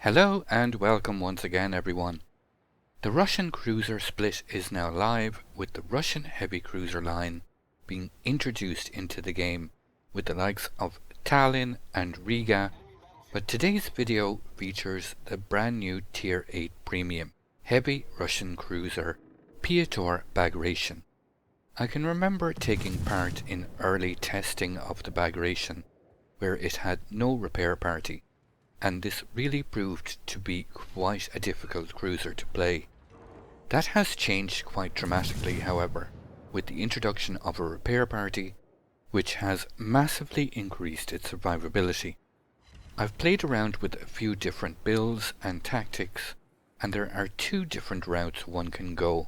Hello and welcome once again everyone. The Russian cruiser split is now live, with the Russian heavy cruiser line being introduced into the game with the likes of Tallinn and Riga, but today's video features the brand new Tier 8 premium heavy Russian cruiser Pyotr Bagration. I can remember taking part in early testing of the Bagration where it had no repair party, and this really proved to be quite a difficult cruiser to play. That has changed quite dramatically, however, with the introduction of a repair party, which has massively increased its survivability. I've played around with a few different builds and tactics, and there are two different routes one can go,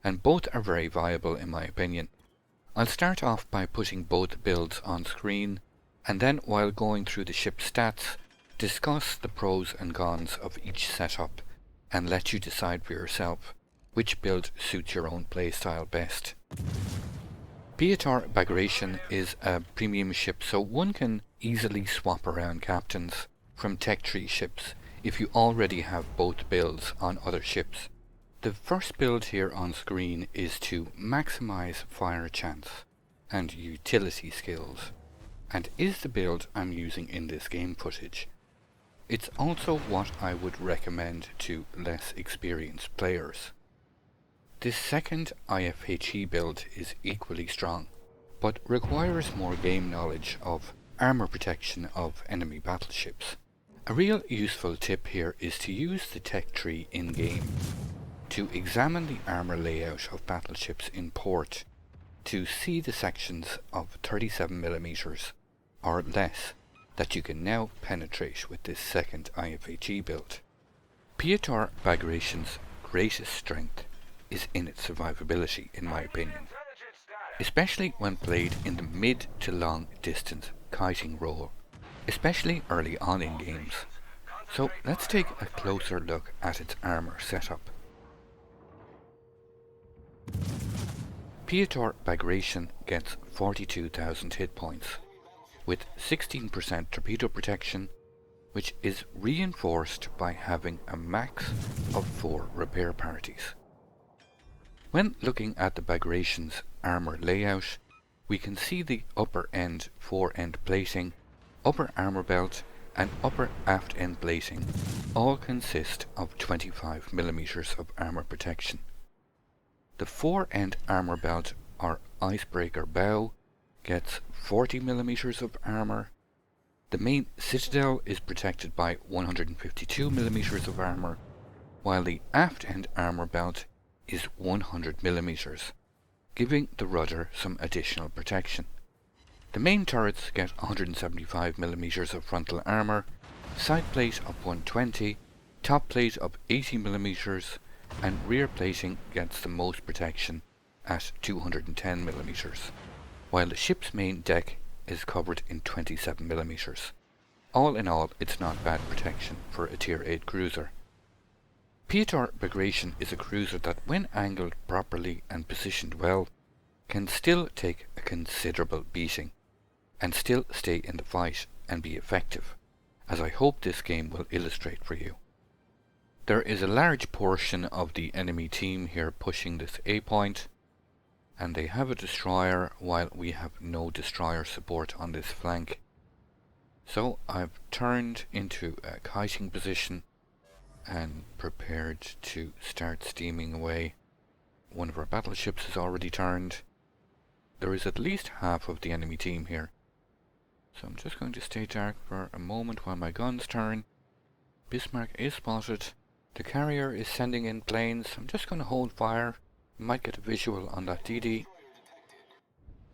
and both are very viable in my opinion. I'll start off by putting both builds on screen, and then while going through the ship stats, discuss the pros and cons of each setup and let you decide for yourself which build suits your own playstyle best. Pyotr Bagration is a premium ship, so one can easily swap around captains from tech tree ships if you already have both builds on other ships. The first build here on screen is to maximize fire chance and utility skills, and is the build I'm using in this game footage. It's also what I would recommend to less experienced players. This second IFHE build is equally strong, but requires more game knowledge of armor protection of enemy battleships. A real useful tip here is to use the tech tree in-game to examine the armor layout of battleships in port to see the sections of 37mm or less that you can now penetrate with this second IFHE build. Pyotr Bagration's greatest strength is in its survivability, in my opinion, especially when played in the mid to long distance kiting role, especially early on in games. So let's take a closer look at its armor setup. Pyotr Bagration gets 42,000 hit points, with 16% torpedo protection, which is reinforced by having a max of 4 repair parties. When looking at the Bagration's armor layout, we can see the upper end fore-end plating, upper armor belt and upper aft end plating all consist of 25mm of armor protection. The fore-end armor belt or icebreaker bow gets 40mm of armor. The main citadel is protected by 152mm of armor, while the aft end armor belt is 100mm, giving the rudder some additional protection. The main turrets get 175mm of frontal armor, side plate of 120, top plate of 80mm, and rear plating gets the most protection at 210mm. while the ship's main deck is covered in 27mm. All in all, it's not bad protection for a Tier 8 cruiser. Pyotr Bagration is a cruiser that, when angled properly and positioned well, can still take a considerable beating and still stay in the fight and be effective, as I hope this game will illustrate for you. There is a large portion of the enemy team here pushing this A point, and they have a destroyer while we have no destroyer support on this flank. So I've turned into a kiting position and prepared to start steaming away. One of our battleships is already turned. There is at least half of the enemy team here, so I'm just going to stay dark for a moment while my guns turn. Bismarck is spotted. The carrier is sending in planes. I'm just going to hold fire. Might get a visual on that DD.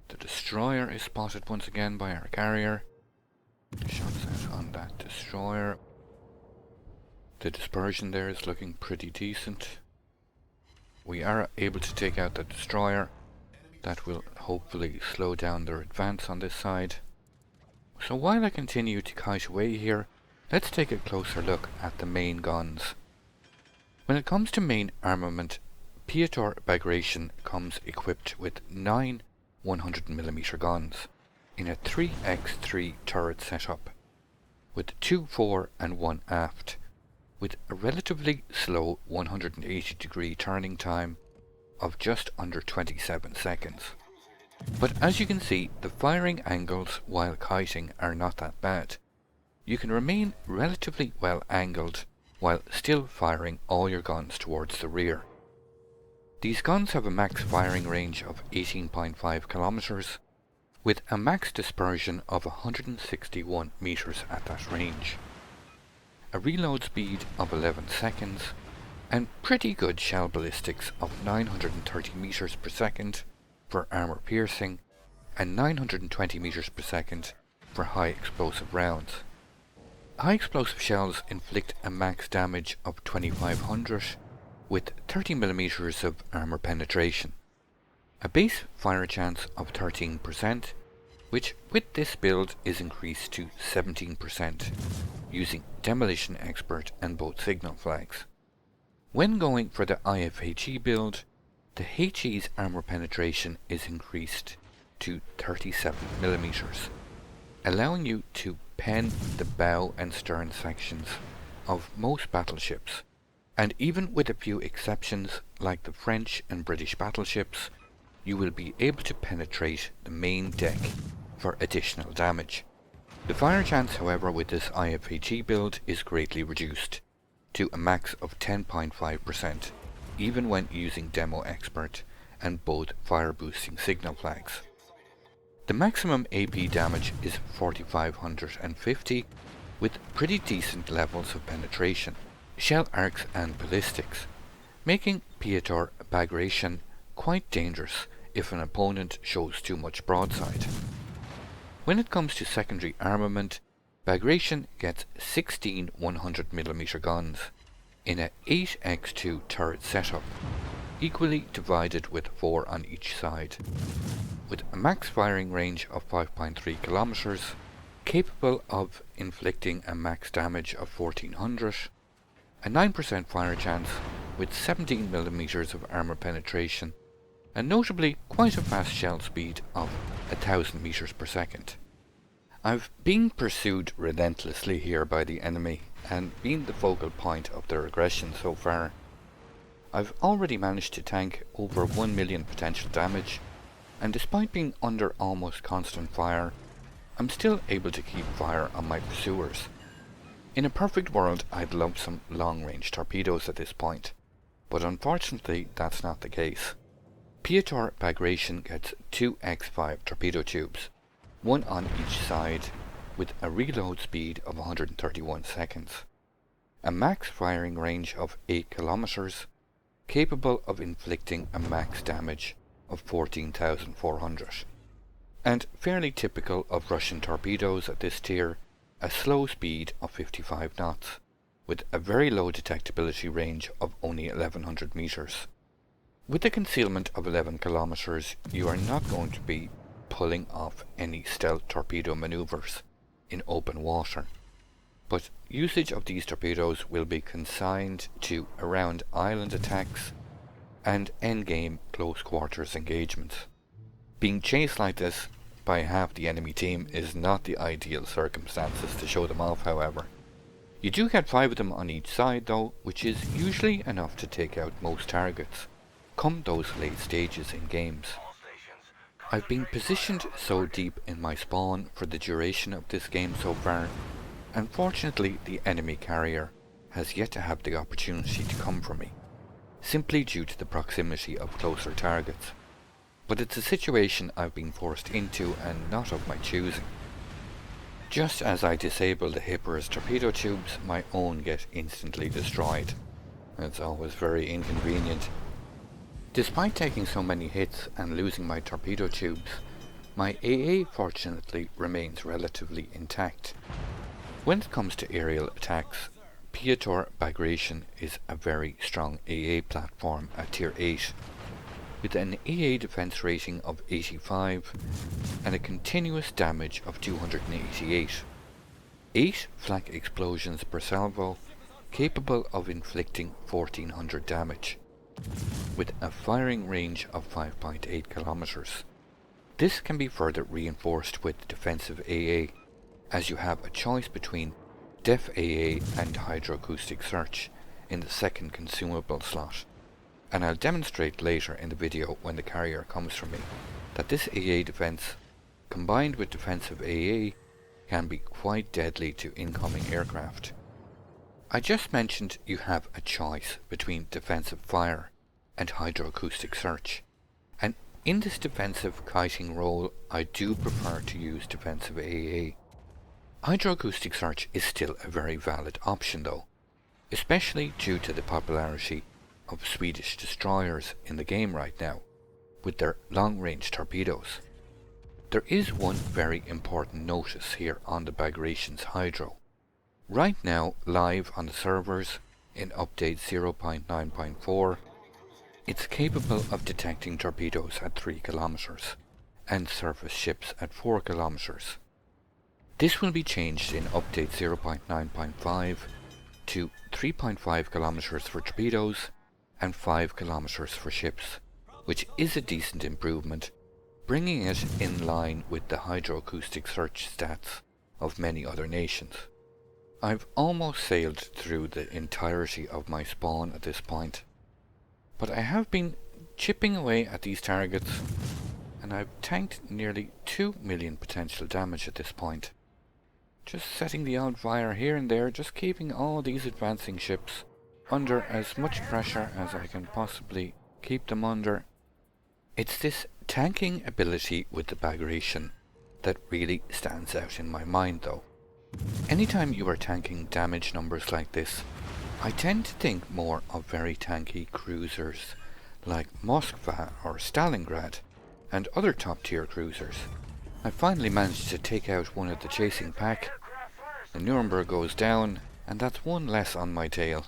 The destroyer is spotted once again by our carrier. Shots out on that destroyer. The dispersion there is looking pretty decent. We are able to take out the destroyer. That will hopefully slow down their advance on this side. So while I continue to kite away here, let's take a closer look at the main guns. When it comes to main armament, Pyotr Bagration comes equipped with 9 100mm guns in a 3x3 turret setup, with 2 fore and 1 aft, with a relatively slow 180-degree turning time of just under 27 seconds. But as you can see, the firing angles while kiting are not that bad. You can remain relatively well angled while still firing all your guns towards the rear. These guns have a max firing range of 18.5 kilometers, with a max dispersion of 161 meters at that range, a reload speed of 11 seconds, and pretty good shell ballistics of 930 meters per second for armor piercing and 920 meters per second for high explosive rounds. High explosive shells inflict a max damage of 2500 with 30 millimeters of armor penetration, a base fire chance of 13%, which with this build is increased to 17% using Demolition Expert and both signal flags. When going for the IFHE build, the HE's armor penetration is increased to 37 millimeters, allowing you to pen the bow and stern sections of most battleships, and even with a few exceptions like the French and British battleships, you will be able to penetrate the main deck for additional damage. The fire chance, however, with this IFHE build is greatly reduced to a max of 10.5%, even when using Demo Expert and both fire boosting signal flags. The maximum AP damage is 4550 with pretty decent levels of penetration, shell arcs and ballistics, making Pyotr Bagration quite dangerous if an opponent shows too much broadside. When it comes to secondary armament, Bagration gets 16 100mm guns in a 8x2 turret setup, equally divided with 4 on each side, with a max firing range of 5.3 kilometers, capable of inflicting a max damage of 1400, a 9% fire chance with 17mm of armor penetration, and notably quite a fast shell speed of 1000 meters per second. I've been pursued relentlessly here by the enemy and been the focal point of their aggression so far. I've already managed to tank over 1 million potential damage, and despite being under almost constant fire, I'm still able to keep fire on my pursuers. In a perfect world, I'd love some long-range torpedoes at this point, but unfortunately that's not the case. Pyotr Bagration gets 2 X5 torpedo tubes, one on each side, with a reload speed of 131 seconds, a max firing range of 8 kilometers, capable of inflicting a max damage of 14,400, and fairly typical of Russian torpedoes at this tier, a slow speed of 55 knots, with a very low detectability range of only 1100 meters. With a concealment of 11 kilometers, you are not going to be pulling off any stealth torpedo maneuvers in open water, but usage of these torpedoes will be consigned to around island attacks and endgame close quarters engagements. Being chased like this by half the enemy team is not the ideal circumstances to show them off, however. You do get 5 of them on each side though, which is usually enough to take out most targets come those late stages in games. I've been positioned so deep in my spawn for the duration of this game so far, and fortunately the enemy carrier has yet to have the opportunity to come for me, simply due to the proximity of closer targets. But it's a situation I've been forced into and not of my choosing. Just as I disable the Hipper's torpedo tubes, my own get instantly destroyed. It's always very inconvenient. Despite taking so many hits and losing my torpedo tubes, my AA fortunately remains relatively intact. When it comes to aerial attacks, Pyotr Bagration is a very strong AA platform at Tier 8, with an AA defense rating of 85 and a continuous damage of 288. 8 flak explosions per salvo, capable of inflicting 1400 damage, with a firing range of 5.8 kilometers. This can be further reinforced with defensive AA, as you have a choice between Def AA and Hydroacoustic Search in the second consumable slot, and I'll demonstrate later in the video when the carrier comes from me that this AA defense combined with defensive AA can be quite deadly to incoming aircraft. I just mentioned you have a choice between defensive fire and hydroacoustic search, and in this defensive kiting role I do prefer to use defensive AA. Hydroacoustic search is still a very valid option though, especially due to the popularity of Swedish destroyers in the game right now, with their long-range torpedoes. There is one very important notice here on the Bagration's Hydro. Right now, live on the servers in update 0.9.4, it's capable of detecting torpedoes at 3 kilometers and surface ships at 4 kilometers. This will be changed in update 0.9.5 to 3.5 kilometers for torpedoes and 5 kilometers for ships, which is a decent improvement, bringing it in line with the hydroacoustic search stats of many other nations. I've almost sailed through the entirety of my spawn at this point, but I have been chipping away at these targets, and I've tanked nearly 2 million potential damage at this point. Just setting the odd fire here and there, just keeping all these advancing ships under as much pressure as I can possibly keep them under. It's this tanking ability with the Bagration that really stands out in my mind though. Anytime you are tanking damage numbers like this, I tend to think more of very tanky cruisers like Moskva or Stalingrad and other top tier cruisers. I finally managed to take out one of the chasing pack. The Nuremberg goes down, and that's one less on my tail.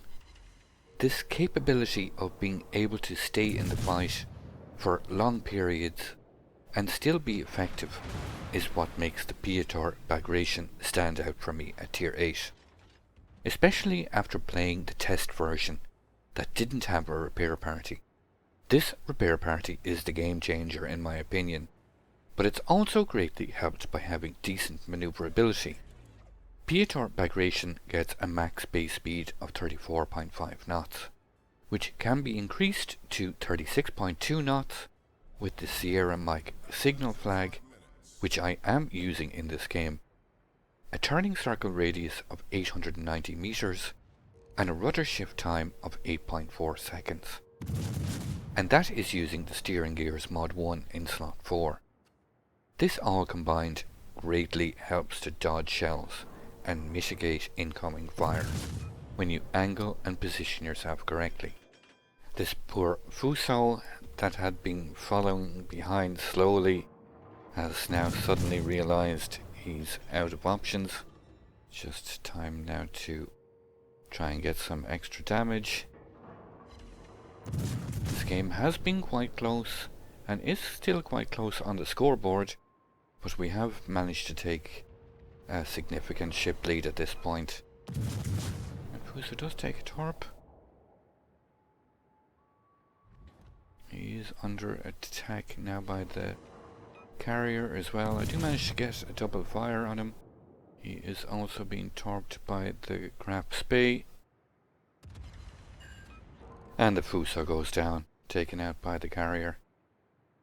This capability of being able to stay in the fight for long periods and still be effective is what makes the Pyotr Bagration stand out for me at Tier 8. Especially after playing the test version that didn't have a repair party. This repair party is the game changer in my opinion, but it's also greatly helped by having decent maneuverability. Pyotr Bagration gets a max base speed of 34.5 knots, which can be increased to 36.2 knots with the Sierra Mike signal flag, which I am using in this game, a turning circle radius of 890 meters, and a rudder shift time of 8.4 seconds. And that is using the steering gears mod 1 in slot 4. This all combined greatly helps to dodge shells and mitigate incoming fire when you angle and position yourself correctly. This poor Fuso that had been following behind slowly has now suddenly realized he's out of options. Just time now to try and get some extra damage. This game has been quite close and is still quite close on the scoreboard, but we have managed to take a significant ship lead at this point. And Fuso does take a torp. He is under attack now by the carrier as well. I do manage to get a double fire on him. He is also being torped by the Graf Spee. And the Fuso goes down, taken out by the carrier.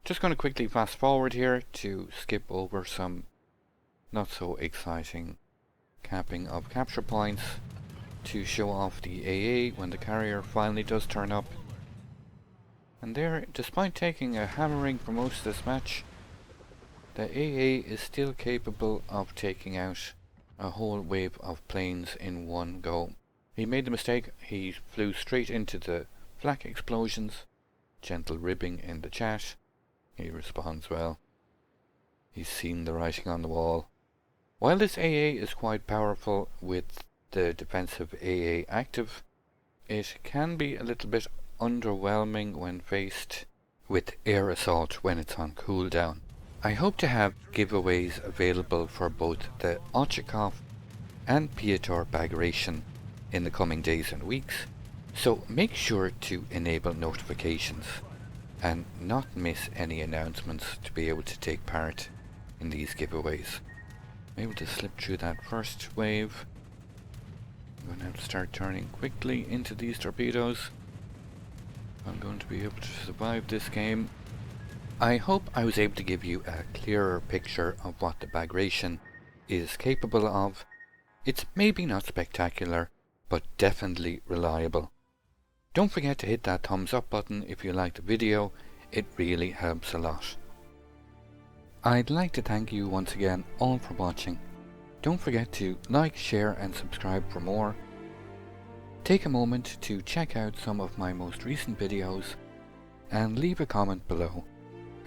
Just going to quickly fast forward here to skip over some not so exciting capping of capture points to show off the AA when the carrier finally does turn up. And there, despite taking a hammering for most of this match, the AA is still capable of taking out a whole wave of planes in one go. He made the mistake, he flew straight into the flak explosions. Gentle ribbing in the chat. He responds well. He's seen the writing on the wall. While this AA is quite powerful with the defensive AA active, it can be a little bit underwhelming when faced with air assault when it's on cooldown. I hope to have giveaways available for both the Ochakov and Pyotr Bagration in the coming days and weeks, so make sure to enable notifications and not miss any announcements to be able to take part in these giveaways. I'm able to slip through that first wave. I'm going to have to start turning quickly into these torpedoes. I'm going to be able to survive this game. I hope I was able to give you a clearer picture of what the Bagration is capable of. It's maybe not spectacular, but definitely reliable. Don't forget to hit that thumbs up button if you liked the video, it really helps a lot. I'd like to thank you once again all for watching. Don't forget to like, share and subscribe for more. Take a moment to check out some of my most recent videos and leave a comment below.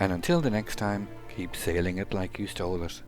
And until the next time, keep sailing it like you stole it.